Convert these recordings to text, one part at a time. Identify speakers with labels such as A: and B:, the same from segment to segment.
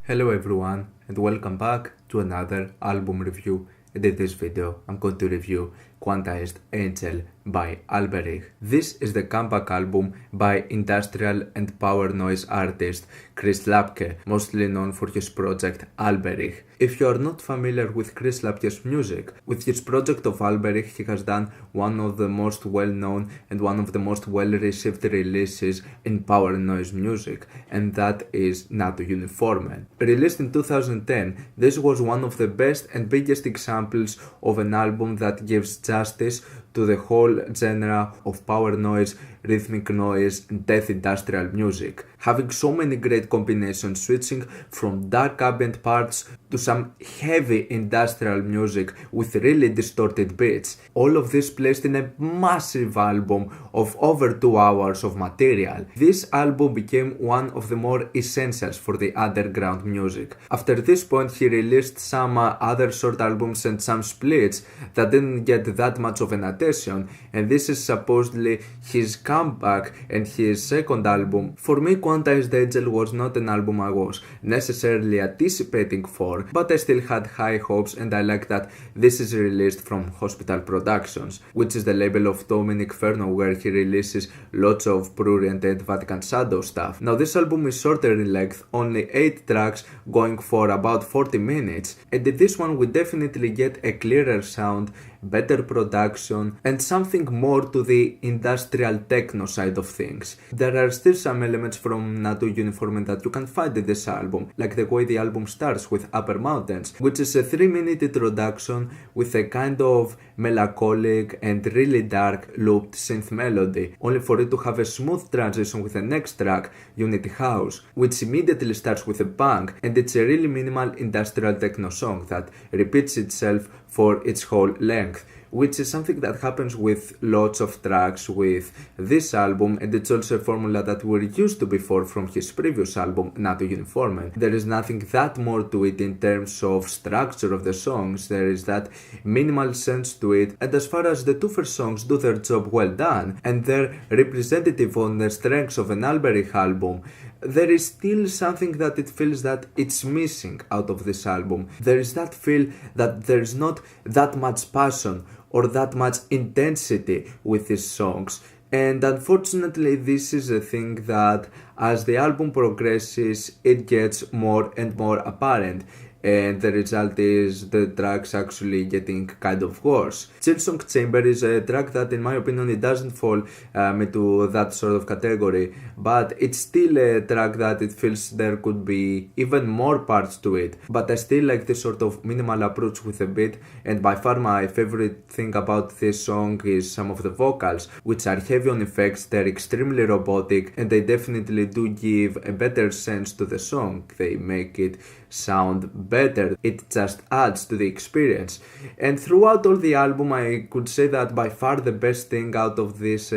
A: Hello everyone and welcome back to another album review, and in this video I'm going to review Quantized Angel by Alberich. This is the comeback album by industrial and power noise artist Chris Lapke, mostly known for his project Alberich. If you are not familiar with Chris Lapke's music, with his project of Alberich he has done one of the most well-known and one of the most well-received releases in power noise music, and that is NATO-Uniformen. Released in 2010, this was one of the best and biggest examples of an album that gives justice to the whole genre of power noise, rhythmic noise, and death industrial music, having so many great combinations switching from dark ambient parts to some heavy industrial music with really distorted beats. All of this placed in a massive album of over 2 hours of material. This album became one of the more essentials for the underground music. After this point he released some other short albums and some splits that didn't get that much of an attention, and this is supposedly his comeback and his second album. For me, Quantized Angel was not an album I was necessarily anticipating for, but I still had high hopes, and I like that this is released from Hospital Productions, which is the label of Dominic Ferno, where he releases lots of Prurient and Vatican Shadow stuff. Now this album is shorter in length, only 8 tracks going for about 40 minutes, and in this one we definitely get a clearer sound, better production, and something more to the industrial techno side of things. There are still some elements from NATO-Uniformen that you can find in this album, like the way the album starts with Upper Mountains, which is a 3-minute introduction with a kind of melancholic and really dark looped synth melody, only for it to have a smooth transition with the next track, Unity House, which immediately starts with a bang, and it's a really minimal industrial techno song that repeats itself for its whole length, which is something that happens with lots of tracks with this album, and it's also a formula that we're used to before from his previous album, NATO-Uniformen. There is nothing that more to it in terms of structure of the songs, there is that minimal sense to it, and as far as the two first songs do their job well done, and they're representative on the strengths of an Alberich album, there is still something that it feels that it's missing out of this album. There is that feel that there's not that much passion or that much intensity with these songs. And unfortunately this is a thing that as the album progresses it gets more and more apparent, and the result is the tracks actually getting kind of worse. Chilsong Chamber is a track that in my opinion it doesn't fall into that sort of category, but it's still a track that it feels there could be even more parts to it, but I still like this sort of minimal approach with the beat, and by far my favorite thing about this song is some of the vocals, which are heavy on effects, they're extremely robotic, and they definitely do give a better sense to the song. They make it sound better, it just adds to the experience. And throughout all the album I could say that by far the best thing out of this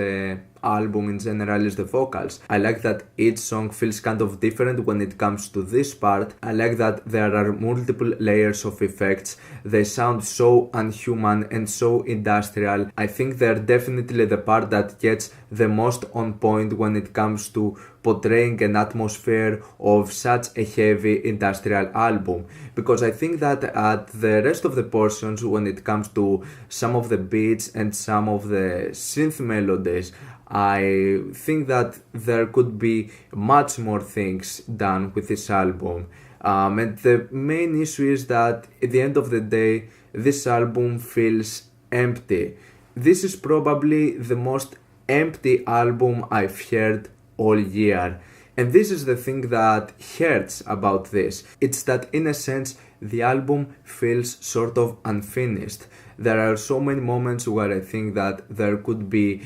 A: album in general is the vocals. I like that each song feels kind of different when it comes to this part. I like that there are multiple layers of effects, they sound so unhuman and so industrial. I think they're definitely the part that gets the most on point when it comes to portraying an atmosphere of such a heavy industrial album, because I think that at the rest of the portions when it comes to some of the beats and some of the synth melodies, I think that there could be much more things done with this album. And the main issue is that at the end of the day this album feels empty. This is probably the most empty album I've heard all year, and this is the thing that hurts about this. It's that in a sense the album feels sort of unfinished. There are so many moments where I think that there could be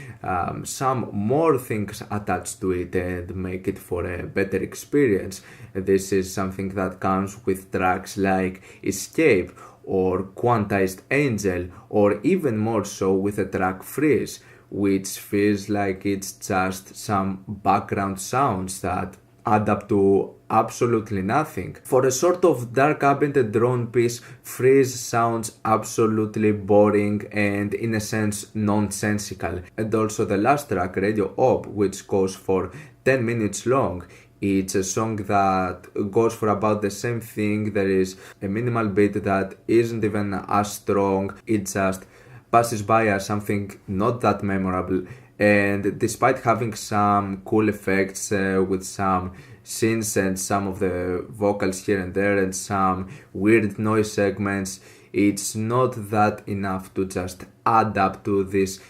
A: some more things attached to it and make it for a better experience. This is something that comes with tracks like Escape or Quantized Angel, or even more so with the track Freeze, which feels like it's just some background sounds that add up to absolutely nothing. For a sort of dark ambient drone piece, Freeze sounds absolutely boring and in a sense nonsensical. And also the last track, Radio Op, which goes for 10 minutes long, It's a song that goes for about the same thing. There is a minimal beat that isn't even as strong. It just passes by as something not that memorable. And despite having some cool effects with some synths and some of the vocals here and there and some weird noise segments, it's not that enough to just add up to this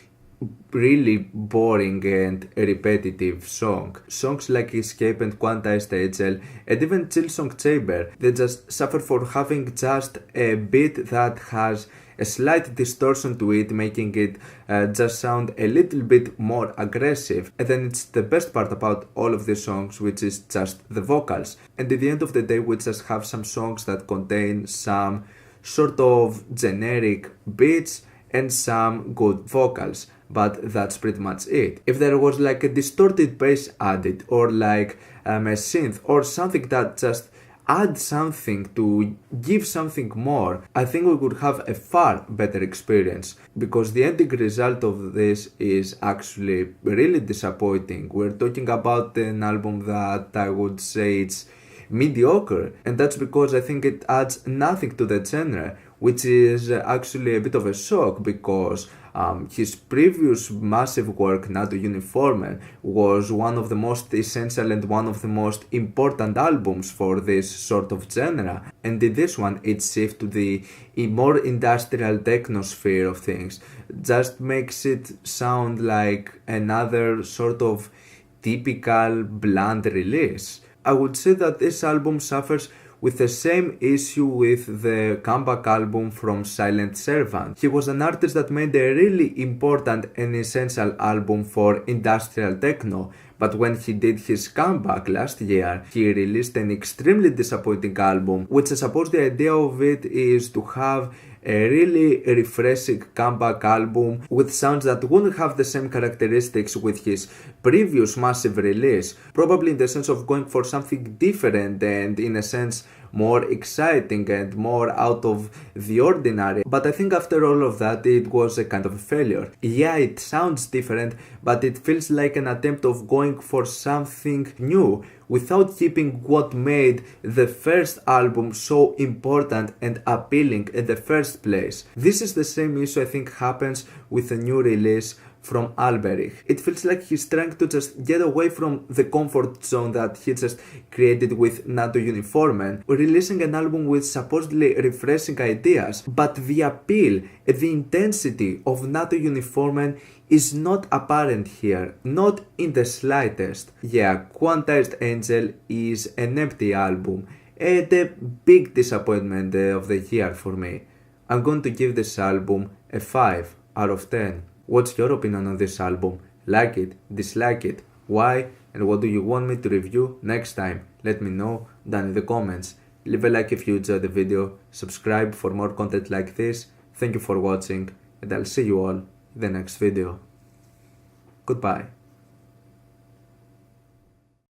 A: really boring and repetitive song. Songs like Escape and Quantized Angel and even Chilsong Chamber, they just suffer for having just a beat that has a slight distortion to it, making it just sound a little bit more aggressive. And then it's the best part about all of these songs, which is just the vocals. And at the end of the day, we just have some songs that contain some sort of generic beats and some good vocals, but that's pretty much it. If there was like a distorted bass added, or like a synth, or something that just add something to give something more, I think we would have a far better experience, because the ending result of this is actually really disappointing. We're talking about an album that I would say it's mediocre, and that's because I think it adds nothing to the genre, which is actually a bit of a shock, because his previous massive work, NATO-Uniformen, was one of the most essential and one of the most important albums for this sort of genre. And in this one, it shifts to the more industrial techno sphere of things. Just makes it sound like another sort of typical bland release. I would say that this album suffers with the same issue with the comeback album from Silent Servant. He was an artist that made a really important and essential album for industrial techno, but when he did his comeback last year, he released an extremely disappointing album, which I suppose the idea of it is to have a really refreshing comeback album with sounds that wouldn't have the same characteristics with his previous massive release, probably in the sense of going for something different and in a sense more exciting and more out of the ordinary. But I think after all of that, it was a kind of a failure. Yeah, it sounds different, but it feels like an attempt of going for something new without keeping what made the first album so important and appealing in the first place. This is the same issue I think happens with a new release from Alberich. It feels like he's trying to just get away from the comfort zone that he just created with NATO-Uniformen, releasing an album with supposedly refreshing ideas, but the appeal and the intensity of NATO-Uniformen is not apparent here, not in the slightest. Yeah, Quantized Angel is an empty album and a big disappointment of the year for me. I'm going to give this album a 5 out of 10. What's your opinion on this album? Like it, dislike it, why, and what do you want me to review next time? Let me know down in the comments. Leave a like if you enjoyed the video, subscribe for more content like this. Thank you for watching, and I'll see you all in the next video. Goodbye.